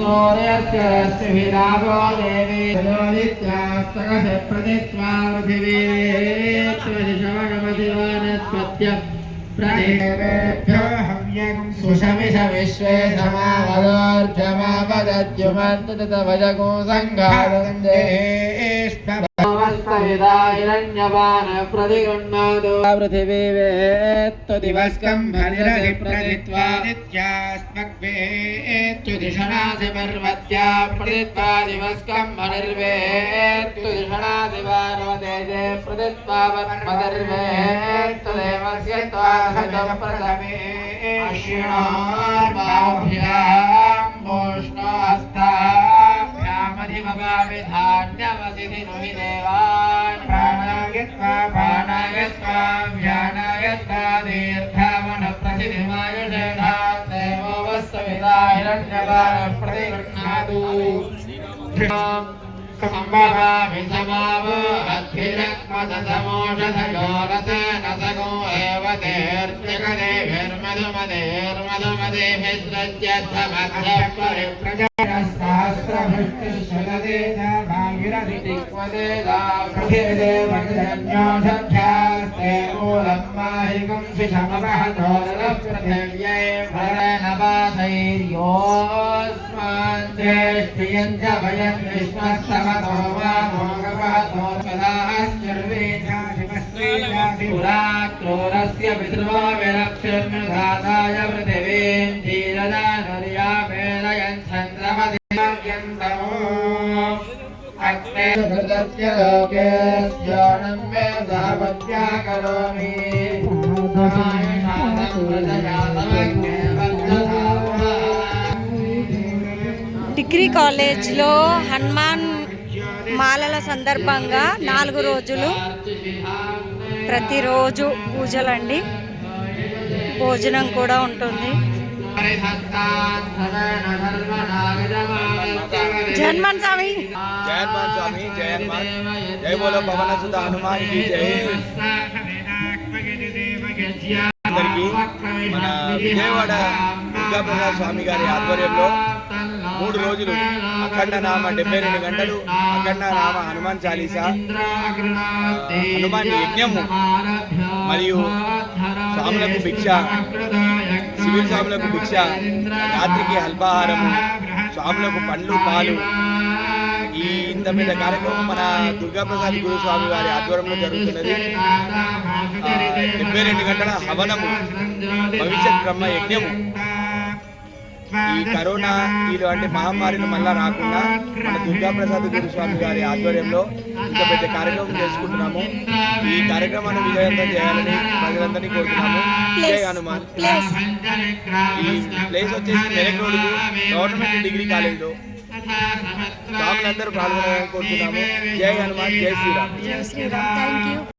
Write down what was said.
सूर्यस्य रश्मिभिरावो देवी नित्यास्तकस्य प्रतित्वा पृथिवीरेत्वदिशमगमदिवानस्पत्य प्रदेवेभ्यो हव्यं सुषमिष विश्वे समावदर्जमापदद्युमन्तु ततवजगो सङ्घातन्दे हिरण्यपान प्रतिगृह्णादो पृथिवी वेत्तु दिवस्कं भनिरधि प्रदित्वा नित्यास्मग्वेत्तु दिशणासि पर्वत्या प्रदित्वा दिवस्कं भनिर्वेत्तु दिशणासि पार्वतेजे प्रदित्वा पद्मदर्वेत्तु देवस्य त्वासतं प्रथमे अश्विनोर्बाहुभ्यां वोष्णोहस्ताभ्यामधिमपाविधान्यवसिधिनु हि देवान् प्राणायत्वा व्यानायत्वा दीर्घामनप्रसिद्धिमायुषेधान् देवो वस्सविता हिरण्यपानं प्रतिगृह्णातु सम्भवामि समावो अद्भिरक्मदसमोषधयो रसेन सगो एव तेऽर्त्यगदेभिर्मधुमदेभिस्रज्यद्धमध्यः परिप्रजनसहस्रभृष्टिशतदे च भागीरथितिक्वदेदा पृथिविदेवजन्योषध्यास्ते मूलं माहिकं सुषमवहतोरलपृथिव्यै भरणपातैर्योऽस्मान् ज्येष्ठियं च वयं विश्वस्तम पुराक्रोरस्य पितृवो विरक्षन्नुधाताय पृथिवीं धीरदानुर्यामेलयन् चन्द्रमधिमर्यन्तमो अग्ने घृतस्य लोकेऽस्योणं मे दापत्या करोमि డిగ్రీ కాలేజ్లో హనుమాన్ మాలల సందర్భంగా 4 రోజులు ప్రతిరోజు పూజలండి, భోజనం కూడా ఉంటుంది. జయన్మాన్ స్వామి, జయన్మాన్ స్వామి, జయన్మాన్. జై బోలో పవన సుత హనుమాన్ కి జై. అందరికీ మన విజయవాడ దుర్గాప్రసాద్ స్వామి గారి ఆధ్వర్యంలో 3 రోజులు అఖండ నామ 72 గంటలు అఖండ నామ హనుమాన్ చాలీసా, హనుమాన్ యజ్ఞము మరియు స్వాములకు భిక్ష, సివిల్ స్వాములకు భిక్ష, రాత్రికి అల్పాహారము, స్వాములకు పండ్లు పాలు, ఈ ఇంత పెద్ద కార్యక్రమం మన దుర్గాప్రసాద్ గురుస్వామి వారి ఆధ్వర్యంలో జరుగుతున్నది. 72 గంటల హవనము, భవిష్యత్ బ్రహ్మ యజ్ఞము. ఈ కరోనా ఇలాంటి మహమ్మారిని మళ్ళా రాకుండా మన దుర్గాప్రసాద్ గురుస్వామి గారి ఆధ్వర్యంలో ఇంత పెద్ద కార్యక్రమం చేసుకుంటున్నాము. ఈ కార్యక్రమాన్ని విజయవంతం చేయాలని ప్రజలందరినీ కోరుతున్నాము. జై హనుమాన్. ఈ ప్లేస్ వచ్చేసి మెరక్రోడ్ గవర్నమెంట్ డిగ్రీ కాలేజ్లో స్వాములందరూ పాల్గొనాలని కోరుతున్నాము. జై హనుమాన్, జై శ్రీరామ్.